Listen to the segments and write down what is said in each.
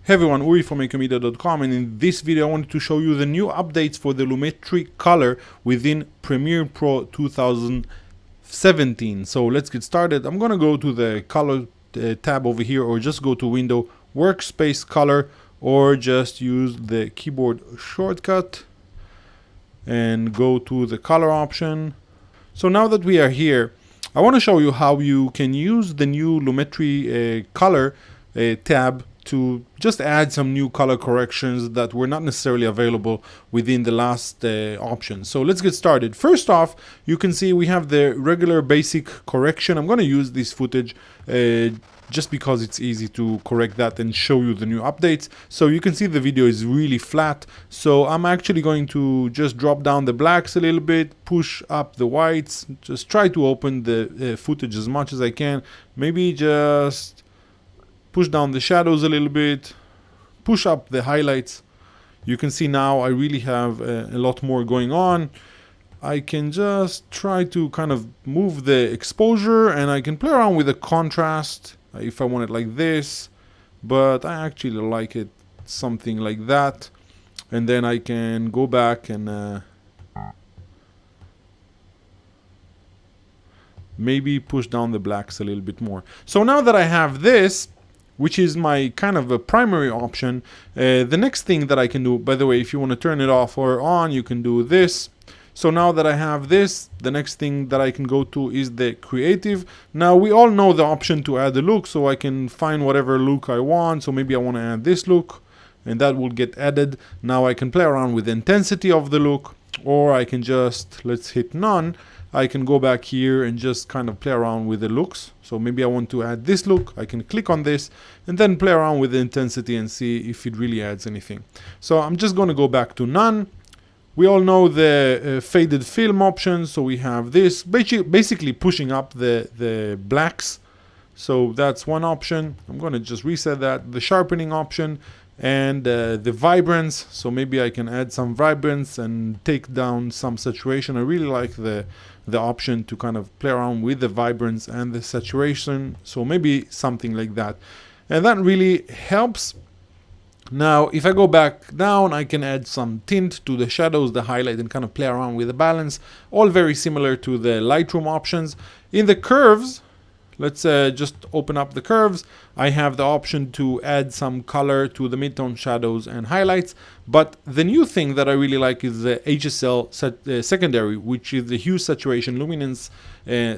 Hey everyone, Uri from makermedia.com, and in this video I wanted to show you the new updates for the Lumetri color within Premiere Pro 2017. So let's get started. I'm gonna go to the color tab over here, or just go to Window, Workspace Color, or just use the keyboard shortcut and go to the color option. So now that we are here, I want to show you how you can use the new Lumetri color tab to just add some new color corrections that were not necessarily available within the last option. So let's get started. First off, you can see we have the regular basic correction. I'm going to use this footage just because it's easy to correct that and show you the new updates. So you can see the video is really flat. So I'm actually going to just drop down the blacks a little bit, push up the whites, just try to open the footage as much as I can. Maybe just push down the shadows a little bit, push up the highlights. You can see now I really have a lot more going on. I can just try to kind of move the exposure, and I can play around with the contrast if I want it like this, but I actually like it something like that. And then I can go back and maybe push down the blacks a little bit more. So now that I have this, which is my kind of a primary option, the next thing that I can do, by the way, if you want to turn it off or on, you can do this. So now that I have this, the next thing that I can go to is the creative. Now we all know the option to add a look, so I can find whatever look I want. So maybe I want to add this look, and that will get added. Now I can play around with the intensity of the look, or I can just, let's hit none. I can go back here and just kind of play around with the looks. So maybe I want to add this look. I can click on this and then play around with the intensity and see if it really adds anything. So I'm just going to go back to none. We all know the faded film option. So we have this basically pushing up the blacks. So that's one option. I'm going to just reset that. The sharpening option and the vibrance. So maybe I can add some vibrance and take down some saturation. I really like the option to kind of play around with the vibrance and the saturation. So maybe something like that. And that really helps. Now, if I go back down, I can add some tint to the shadows, the highlight, and kind of play around with the balance. All very similar to the Lightroom options. In the curves, let's just open up the curves. I have the option to add some color to the midtone shadows and highlights. But the new thing that I really like is the HSL secondary, which is the hue, saturation, luminance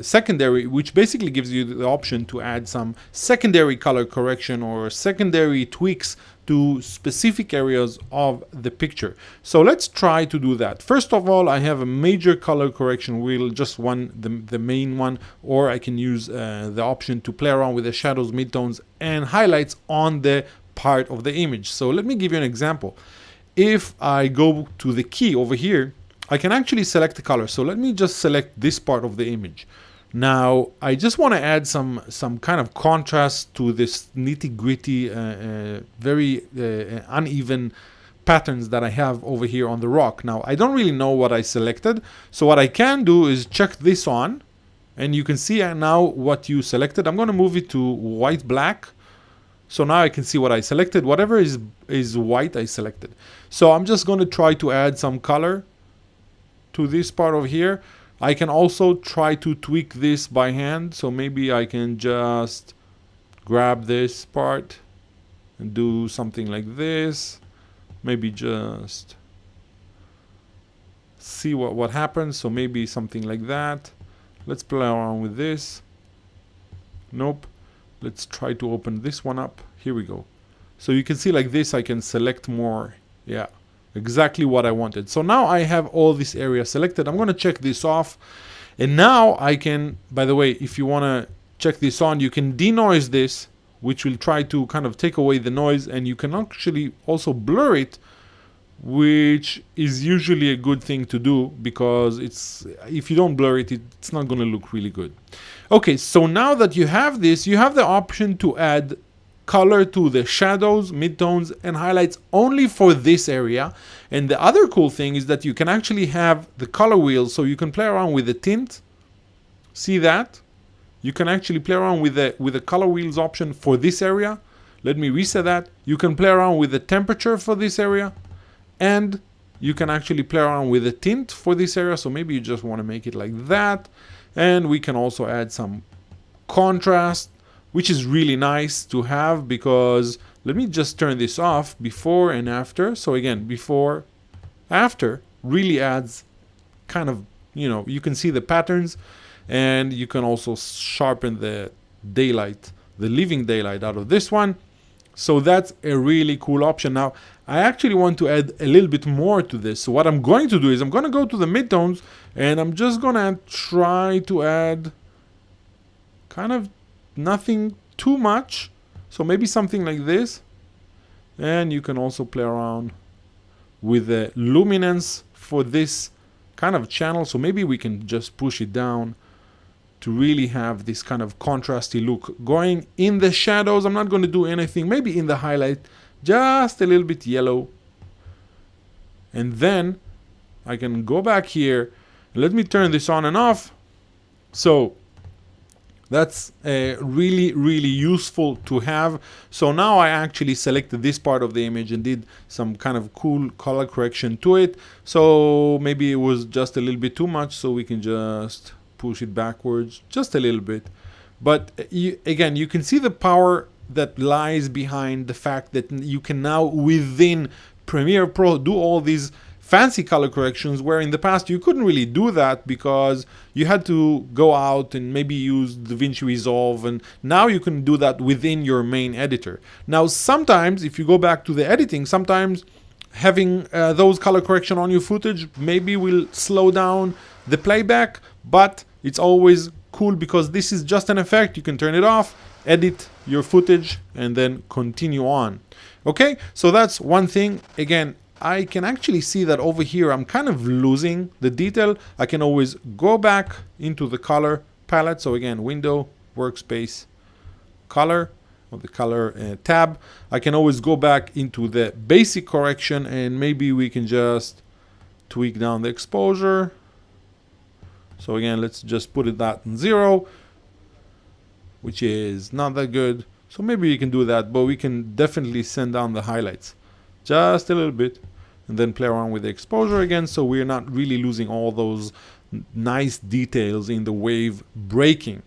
secondary, which basically gives you the option to add some secondary color correction or secondary tweaks to specific areas of the picture. So let's try to do that. First of all, I have a major color correction wheel, just one, the main one, or I can use the option to play around with the shadows, midtones, and highlights on the part of the image. So let me give you an example. If I go to the key over here, I can actually select the color. So let me just select this part of the image. Now, I just want to add some kind of contrast to this nitty-gritty, very uneven patterns that I have over here on the rock. Now, I don't really know what I selected. So what I can do is check this on, and you can see now what you selected. I'm going to move it to white black. So now I can see what I selected. Whatever is white, I selected. So I'm just going to try to add some color to this part over here. I can also try to tweak this by hand. So maybe I can just grab this part and do something like this. Maybe just see what happens. So maybe something like that. Let's play around with this. Nope. Let's try to open this one up. Here we go. So you can see like this, I can select more. Yeah, exactly what I wanted. So now I have all this area selected. I'm going to check this off. And now I can, by the way, if you want to check this on, you can denoise this, which will try to kind of take away the noise. And you can actually also blur it, which is usually a good thing to do, because if you don't blur it, it's not going to look really good. Okay, so now that you have this, you have the option to add color to the shadows, midtones, and highlights only for this area. And the other cool thing is that you can actually have the color wheel, so you can play around with the tint. See that? You can actually play around with the color wheels option for this area. Let me reset that. You can play around with the temperature for this area, and you can actually play around with the tint for this area. So maybe you just want to make it like that. And we can also add some contrast, which is really nice to have, because let me just turn this off, before and after. So again, before, after really adds kind of, you can see the patterns, and you can also sharpen the daylight, the living daylight out of this one. So that's a really cool option. Now, I actually want to add a little bit more to this. So what I'm going to do is I'm going to go to the midtones, and I'm just going to try to add kind of nothing too much. So maybe something like this. And you can also play around with the luminance for this kind of channel. So maybe we can just push it down to really have this kind of contrasty look. Going in the shadows, I'm not going to do anything. Maybe in the highlight, just a little bit yellow. And then I can go back here. Let me turn this on and off. So that's really, really useful to have. So now I actually selected this part of the image and did some kind of cool color correction to it. So maybe it was just a little bit too much, so we can just push it backwards just a little bit. But again, you can see the power that lies behind the fact that you can now within Premiere Pro do all these fancy color corrections, where in the past you couldn't really do that because you had to go out and maybe use DaVinci Resolve, and now you can do that within your main editor. Now sometimes if you go back to the editing, sometimes having those color correction on your footage maybe will slow down the playback, but it's always cool because this is just an effect. You can turn it off, edit your footage, and then continue on. Okay, so that's one thing. Again, I can actually see that over here I'm kind of losing the detail. I can always go back into the color palette. So again, window, workspace, color, or the color tab. I can always go back into the basic correction, and maybe we can just tweak down the exposure. So again, let's just put it that in 0, which is not that good. So maybe you can do that, but we can definitely send down the highlights just a little bit, and then play around with the exposure again, so we're not really losing all those nice details in the wave breaking.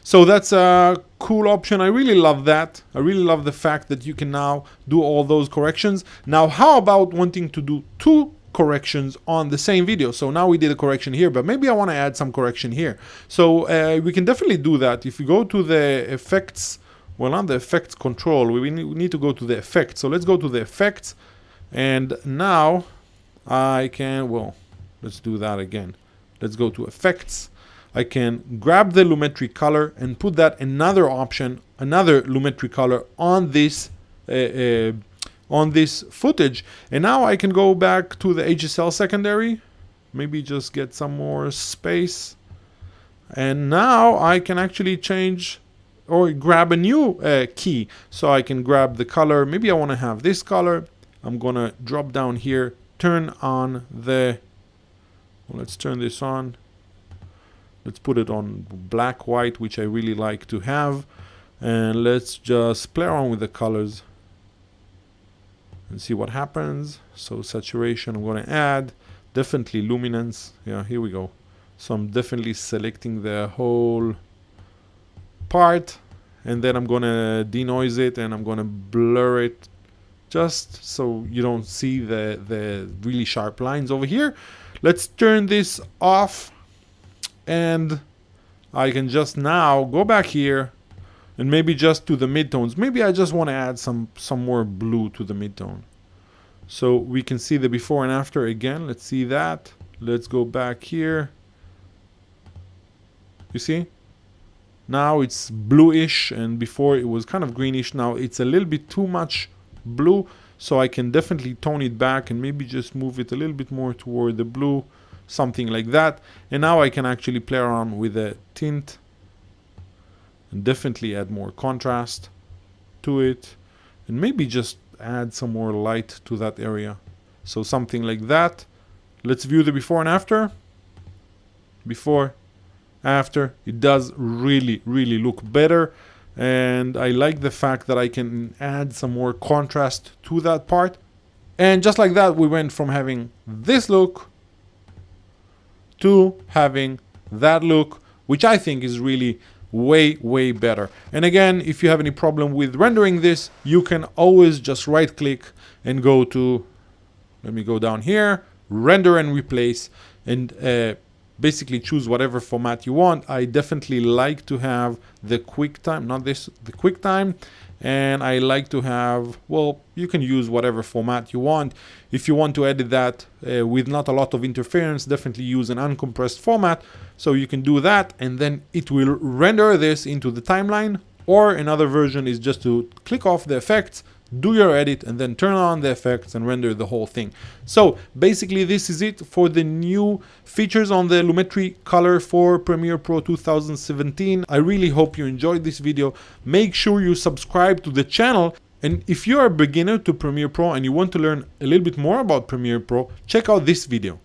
So that's a cool option. I really love that. I really love the fact that you can now do all those corrections. Now, how about wanting to do 2 corrections on the same video? So now we did a correction here, but maybe I want to add some correction here. So we can definitely do that. If you go to the effects, well, on the effects control, we need to go to the effects. So let's go to the effects, and now I can, well, let's do that again. Let's go to effects. I can grab the lumetri color and put that another option, another lumetri color on this footage. And now I can go back to the HSL secondary, maybe just get some more space. And now I can actually change or grab a new key. So I can grab the color. Maybe I want to have this color. I'm going to drop down here, turn on the, well, let's turn this on. Let's put it on black, white, which I really like to have. And let's just play around with the colors and see what happens. So saturation, I'm going to add, definitely luminance. Yeah, here we go. So I'm definitely selecting the whole part, and then I'm going to denoise it, and I'm going to blur it just so you don't see the really sharp lines over here. Let's turn this off, and I can just now go back here and maybe just to the midtones. Maybe I just want to add some more blue to the midtone. So we can see the before and after again. Let's see that. Let's go back here. You see? Now it's bluish, and before it was kind of greenish. Now it's a little bit too much blue, so I can definitely tone it back and maybe just move it a little bit more toward the blue, something like that. And now I can actually play around with the tint and definitely add more contrast to it, and maybe just add some more light to that area. So something like that. Let's view the before and after. Before, after. It does really, really look better. and I like the fact that I can add some more contrast to that part. And just like that, we went from having this look to having that look, which I think is really way better. And again, if you have any problem with rendering this, you can always just right click and go to, let me go down here, render and replace, and basically choose whatever format you want. I definitely like to have the QuickTime, not this, the QuickTime, and I like to have, well, you can use whatever format you want. If you want to edit that with not a lot of interference, definitely use an uncompressed format. So you can do that, and then it will render this into the timeline. Or another version is just to click off the effects, do your edit, and then turn on the effects and render the whole thing. So basically this is it for the new features on the Lumetri Color for Premiere Pro 2017. I really hope you enjoyed this video. Make sure you subscribe to the channel. And if you are a beginner to Premiere Pro and you want to learn a little bit more about Premiere Pro, check out this video.